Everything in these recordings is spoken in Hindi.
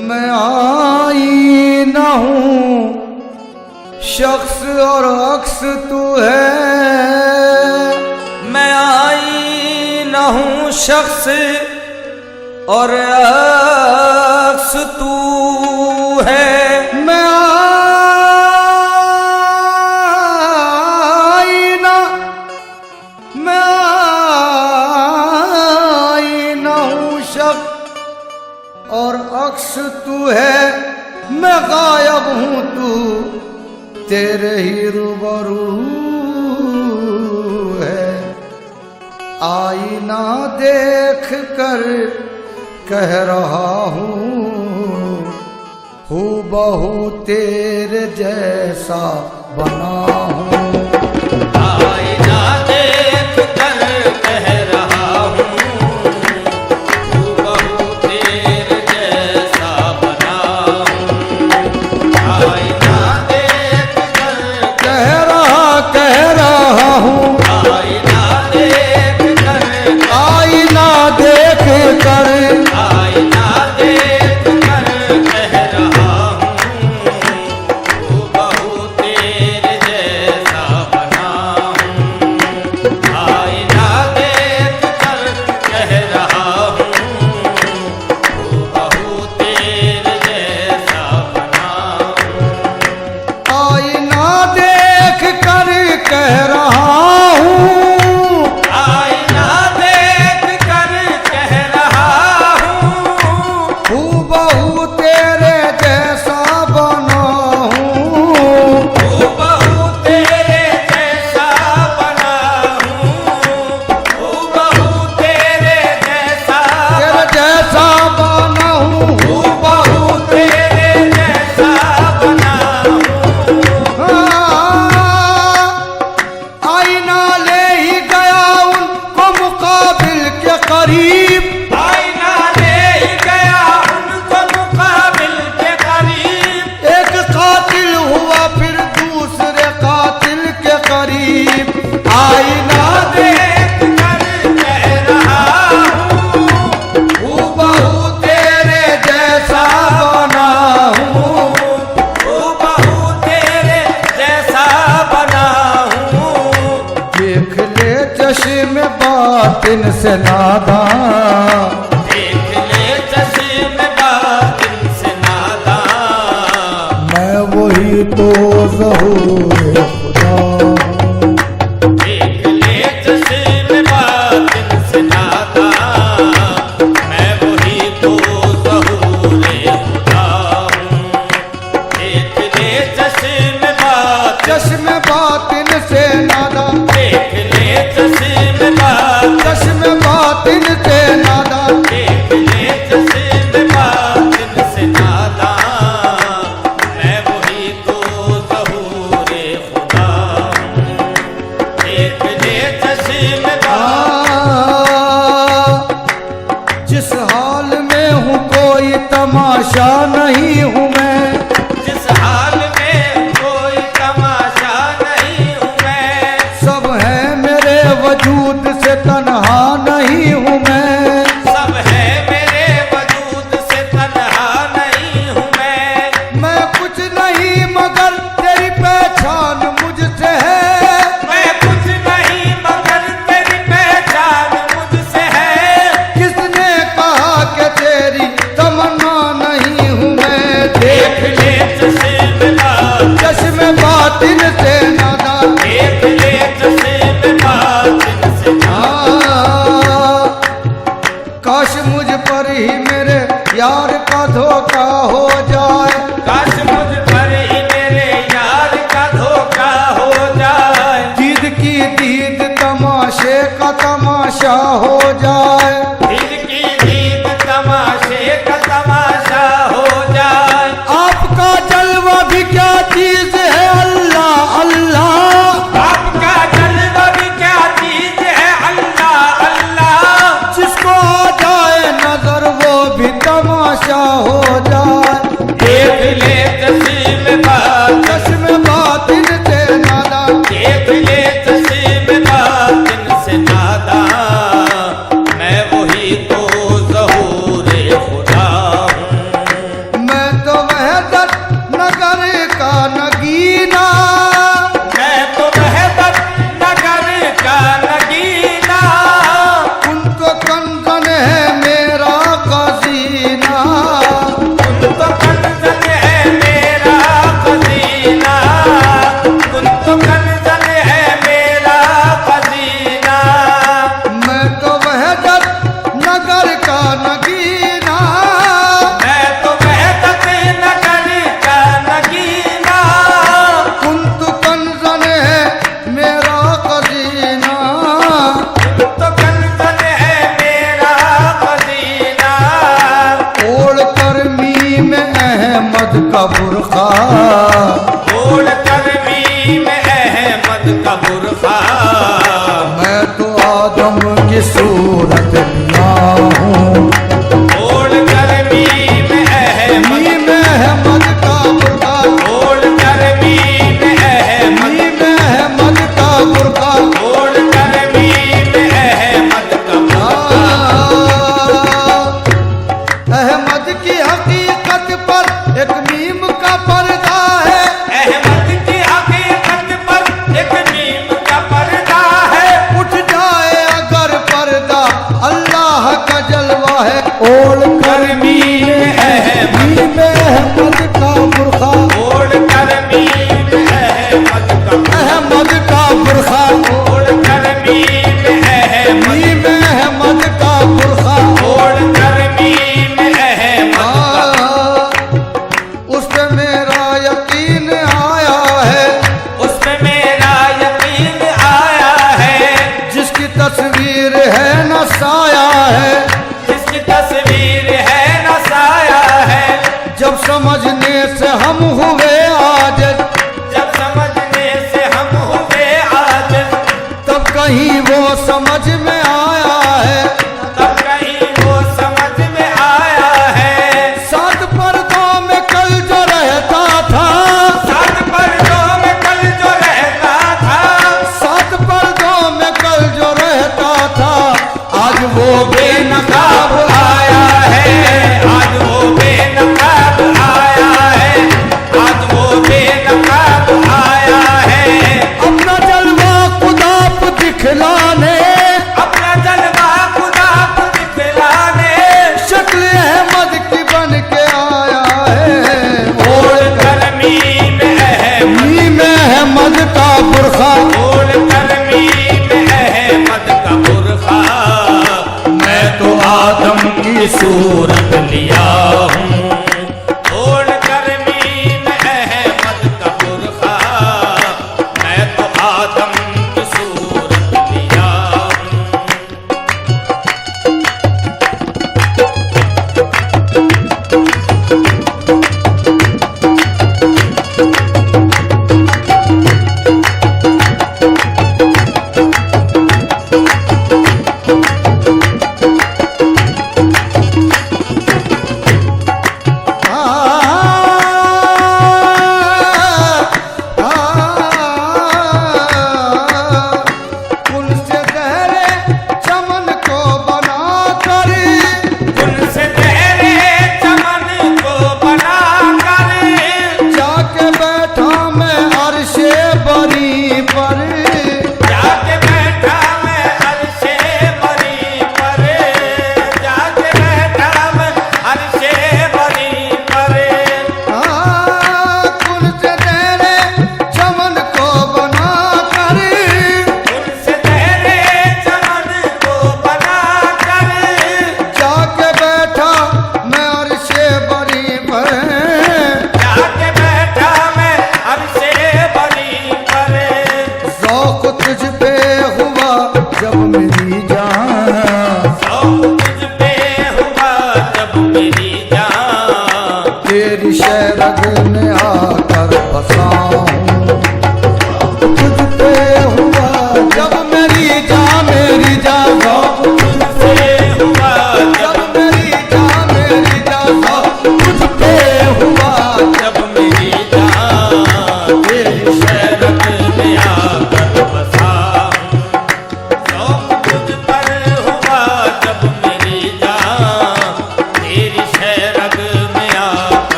मैं आईना हूँ शख्स और अक्स तू है। मैं आईना हूँ शख्स और अक्स तू है। मैं आईना हूँ शख्स और अक्स तू है। मैं गायब हूँ तू तेरे ही रूबरू है। आईना देख कर कह रहा हूँ हूबहू तेरे जैसा बना हूँ। आईना देख कर कह रहा हूँ हूबहू तेरे जैसा बना हूँ। आईना देख कर कह रहा हूँ आईना देख कर आईना देख कर आईना देख कर कह रहा हूँ हूबहू तेरे जैसा बना हूँ। आईना देख कर कह रहा हूँ हूबहू तेरे जैसा बना हूँ। आईना देख कर कह रहा हूँ आईना देख कर कह रहा हूँ हूबहू तेरे जैसा बना हूँ। हूबहू तेरे जैसा बना हूँ। हूबहू तेरे जैसा बना हूँ। हूबहू तेरे जैसा बना हूँ। आईना ले ही गया उनको मुकाबिल के करीब। आईना ले ही गया उनको मुकाबिल के करीब। एक कातिल हुआ फिर दूसरे कातिल के करीब। आईना देख कर कह रहा हूँ हूबहू तेरे जैसा बना हूँ। हूबहू तेरे जैसा बना हूँ। देख ले चश्म बातिन से नादान। देख ले चश्म बातिन से नादान। मैं वही तो ज़हूर खुदा हूँ। देख ले चश्म बातिन से नादान। मैं वही तो ज़हूर खुदा हूँ। देख ले चश्म बातिन से नादान। देख ले चश्म बातिन से नादान। देख ले चश्म बातिन से नादान। मैं वही तो ज़हूर खुदा हूँ। देख ले चश्म जिस हाल में हूँ कोई तमाशा नहीं हूँ मैं। जिस हाल में कोई तमाशा नहीं हूँ मैं। सब है मेरे वजूद से तन्हा नहीं हूँ मैं। सब है मेरे वजूद से तन्हा नहीं हूँ मैं। मैं कुछ नहीं मगर तेरी पहचान मुझसे है। मैं कुछ नहीं मगर तेरी पहचान मुझसे है। किसने कहा कि तेरी तमन्ना नहीं हूँ मैं। देख ले चश्म बातिन से नादान। देख ले चश्म बातिन से नादान। तमाशा हो जाए। ईद की ईद तमाशे का तमाशा हो जाए। आपका जलवा भी क्या चीज है अल्लाह अल्लाह, आपका जलवा भी क्या चीज है अल्लाह अल्लाह। जिसको आ जाए नजर वो भी तमाशा हो जाए। देख ले चश्मे बात, चश्मे बातिन से नादा, देख ले चश्मे बातिन से नादा। मैं वही तो ज़हूरे खुदा हूँ। मैं तो वहदत नगर का नगीना, मैं तो वहदत नगर का नगीना। उनको कंगन है मेरा खजीना। तुम तो कंचन है मेरा खजीना, तुम तो कंचन है मेरा खजीना। मैं तो वहदत नगर का नगीना, मैं तो वहदत नगर का नगीना। उनको कंगन है मेरा खजीना। तुम तो कंचन है मेरा खजीना। ओढ़ कर मीम अहमद का बुरखा, ओढ़ कर मीम अहमद का बुरखा। मैं तो आदम की सूरत लिया हूँ। ओढ़ कर मीम अहमद, मीम अहमद का बुरखा, ओढ़ कर मीम अहमद, मीम अहमद का बुरखा। ओढ़ कर मीम अहमद का बुरखा। अहमद की हकीकत पर एक मीम का पर्दा है। अहमद की हकीकत पर एक मीम का पर्दा है। उठ जाए अगर पर्दा अल्लाह का जलवा है। ओढ़ कर मीम अहमद, मीम अहमद का बुरखा, ओढ़ कर मीम अहमद का, अहमद का बुरखा, ओढ़ कर मीम अहमद, मीम अहमद का बुरखा। ओढ़ कर मीम अहमद का। उससे मेरा यकीन आया है, उसमें मेरा यकीन आया है। जिसकी तस्वीर है न साया है। जिसकी तस्वीर है न साया है। जब समझने से हम हुए आज, जब समझने से हम हुए आज, तब कहीं वो समझ में आया है। तब कहीं वो समझ में आया है। सात पर्दों में कल जो रहता था, सात पर्दों में कल जो रहता था, सात पर्दों में कल जो रहता था, आज वो बेनकाब आया है। आज वो बेनकाब आया है। आज वो बेनकाब आया है। अपना जलवा खुदा को दिखलाने, अपना जलवा खुदा को दिखलाने, शक्ल अहमद की बन के आया है। ओढ़ कर मीम अहमद, मीम अहमद का बुरखा, ओढ़ कर मीम अहमद का बुरखा। मैं तो आदम की सूरत लिया हूँ। ओढ़ कर मीम अहमद का बुरखा। मैं तो आदम की सूरत लिया हूँ।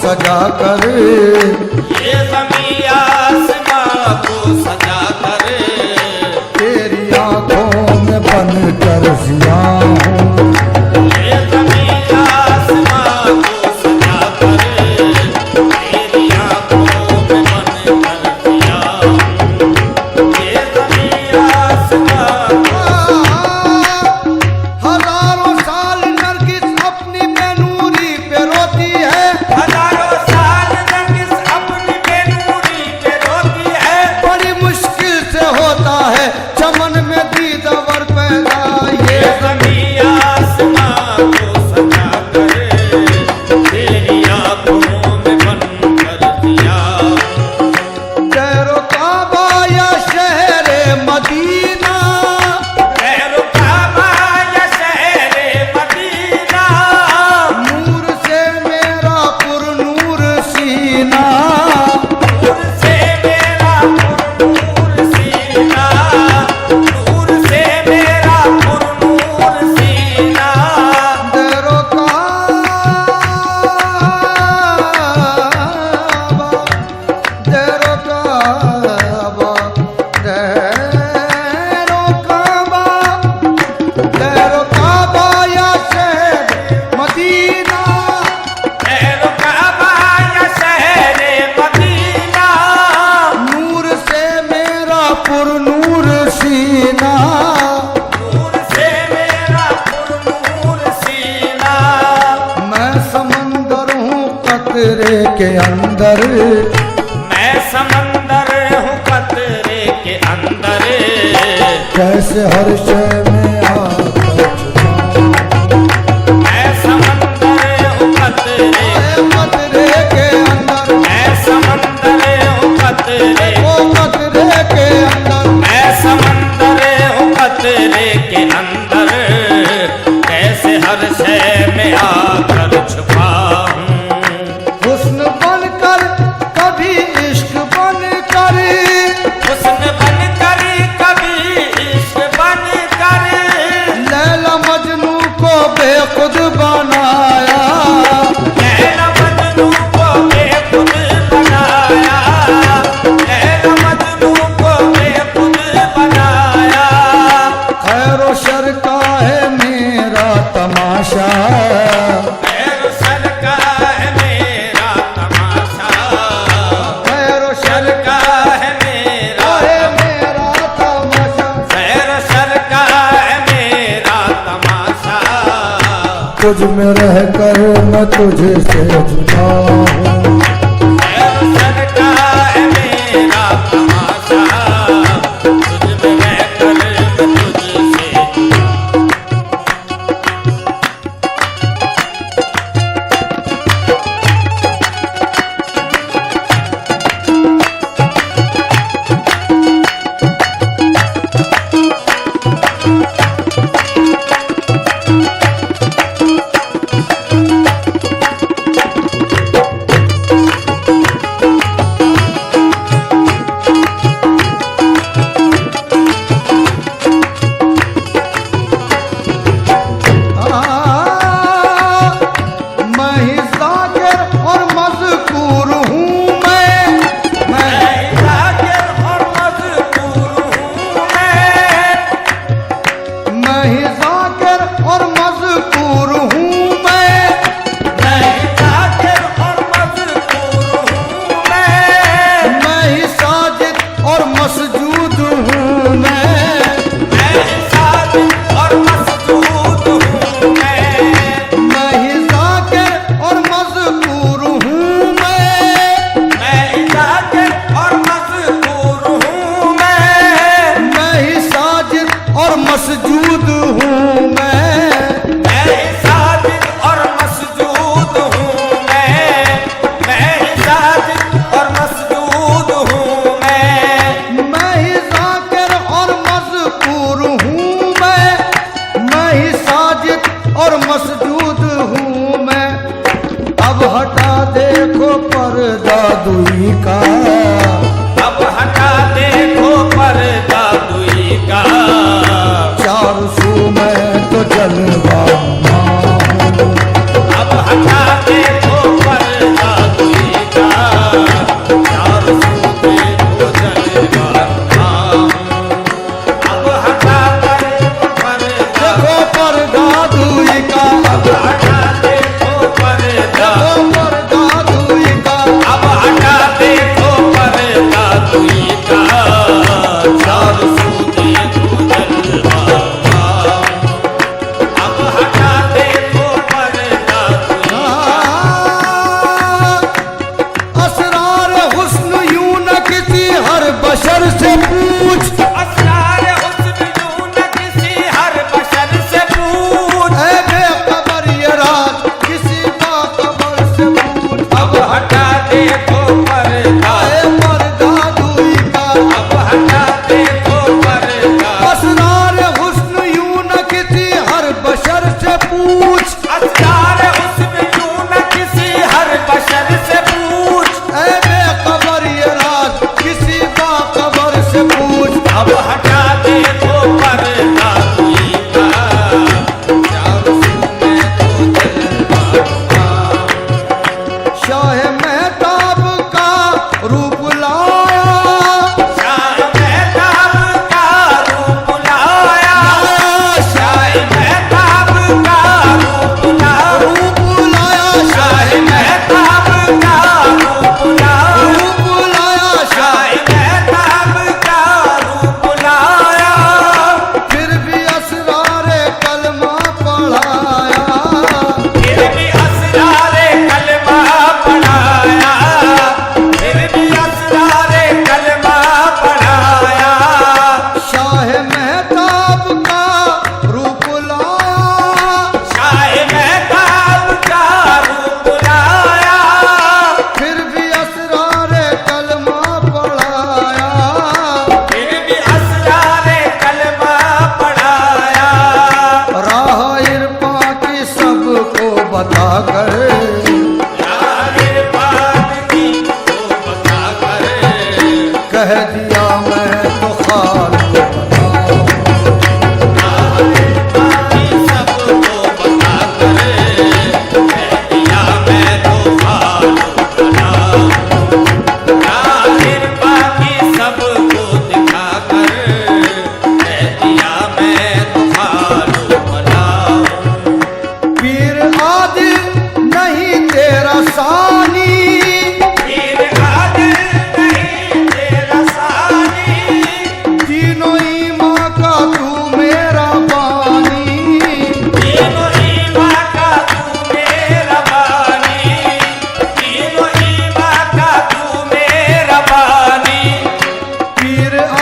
सजा कर, ये ज़मीं आसमां को सजा कर, तेरी आंखों में बन कर जिया हूँ। ये ज़मीं आसमां को सजा कर, तेरी आंखों में बन कर जिया हूँ। ये ज़मीं आसमां हजारों साल नरगिस अपनी बेनूरी पे रोती है, हजारों साल नरगिस अपनी बेनूरी पे रोती है, बड़ी मुश्किल से होता है चमन में दीदावर पैदा। ये ज़मीं आसमां को सजा कर, तेरी आंखों में बन कर जिया। तेरो काबा या शहरे मदीना, खैर काबा या शहरे मदीना, नूर से मेरा पुरनूर सीना, नूर से मेरा पुरनूर सीना, नूर से मेरा पुरनूर सीना। तेरो काबा, तेरो काबा, तेरो काबा, तेरो काबा या शहर मदीना, खैर काबा या शहरे मदीना, नूर से मेरा पुरनूर सीना, नूर से मेरा पुरनूर सीना। मैं समंदर हूँ कतरे के अंदर, मैं समंदर हूँ कतरे के अंदर, कैसे हर शय में आकर छुपाऊं। मैं समंदर हूँ कतरे, कतरे के अंदर, मैं समंदर हूँ कतरे, ओ कतरे के अंदर, मैं समंदर हूँ कतरे के अंदर, कैसे हर शय में आकर छुपा हूँ। हुस्न बनकर कभी इश्क बनकर, हुस्न बन कर कभी इश्क बन कर, लैला मजनू को बेखुद बनाया, लैला मजनू को बेखुद बनाया, लैला मजनू को बेखुद बनाया। खैरो शर का है मेरा तमाशा, खैर सर का है मेरा तमाशा, खैरो सर शर का है मेरा, है मेरा तमाशा, खैर सर का है मेरा तमाशा। तुझ में रह कर मैं तुझे से जुदा हूँ। खैर सर का है मेरा तमाशा, तुझ में रहकर मैं तुझसे मैं ही जाकिर और मज़कूर हूँ मैं जाकिर और मज़कूर हूँ मैं ही जाकिर और मज़कूर हूँ मैं जाकिर और मज़कूर हूँ मैं ही साजिद और मसजूद हूँ मैं साजिद और मसजूद हूँ मैं ही जाकिर और मज़कूर हूँ मैं जाकिर और मज़कूर हूँ मैं ही साजिद और मसजूद हूँ मैं साजिद और मसजूद हूँ मैं साजिद और मसजूद हूँ मैं ही जाकिर और मज़कूर हूँ मैं ही साजिद और मसजूद हूँ मैं। अब हटा देखो पर्दा दुई का, अब हटा देखो पर्दा दुई का, चार सू मैं तो जलवा हूँ। अब हटा देखो पर्दा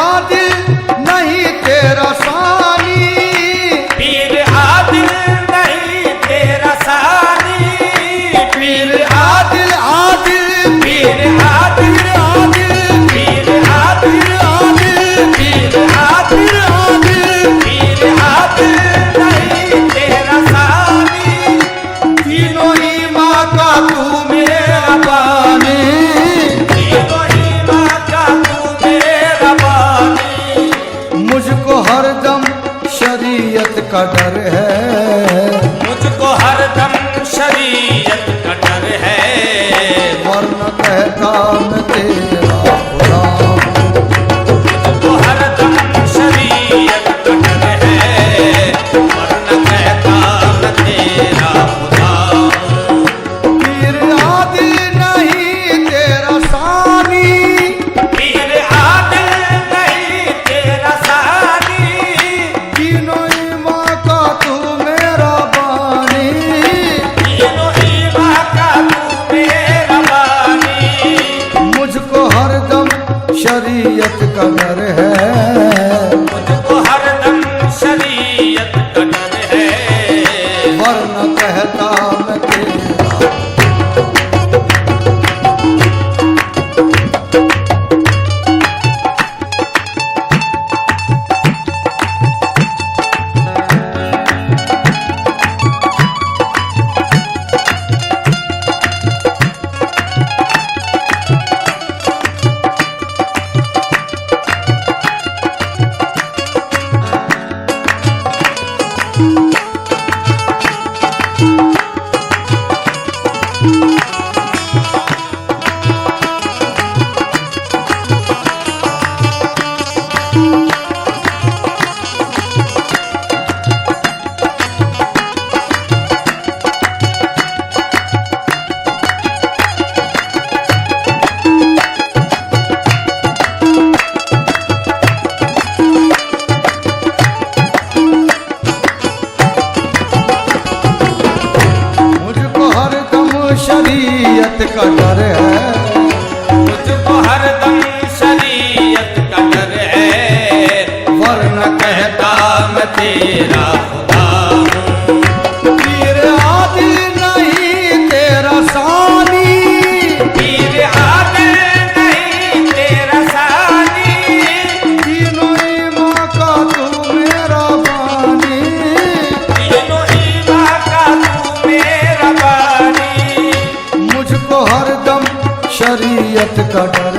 आदिल नहीं तेरा सानी, पीर आदिल नहीं तेरा सानी, पीर आदिल आदिल, पीर आदिल आदिल, पीर आदिल आदिल, पीर आदिल आदिल, पीर आदिल नहीं तेरा सानी, तीनों ही माँ का तू मेरा बानी, तीनों ही माँ का तू मेरा बानी। मुझको हरदम शरीयत का डर है, मुझको हरदम शरीयत का डर है, वरना कहता मैं तेरा खुदा हूँ। मुझको हरदम शरीयत का डर है, वरना कहता मैं तेरा खुदा हूँ। पीर आदिल नहीं तेरा सानी, पीर आदिल नहीं तेरा सानी, तीनों ही माँ का तू मेरा बानी, तीनों ही माँ का तू मेरा बानी। मुझको हरदम शरीयत का डर है, मुझको हरदम शरीयत का डर है, वरना कहता मैं तेरा। मुझको हरदम शरीयत का डर है, मुझको हरदम शरीयत का डर है, वरना कहता मैं तेरा खुदा हूँ। पीर आदिल नहीं तेरा सानी, पीर आदिल नहीं तेरा सानी, तीनों ही माँ का तू मेरा बानी, तीनों ही माँ का तू मेरा बानी। मुझको हरदम शरीयत का डर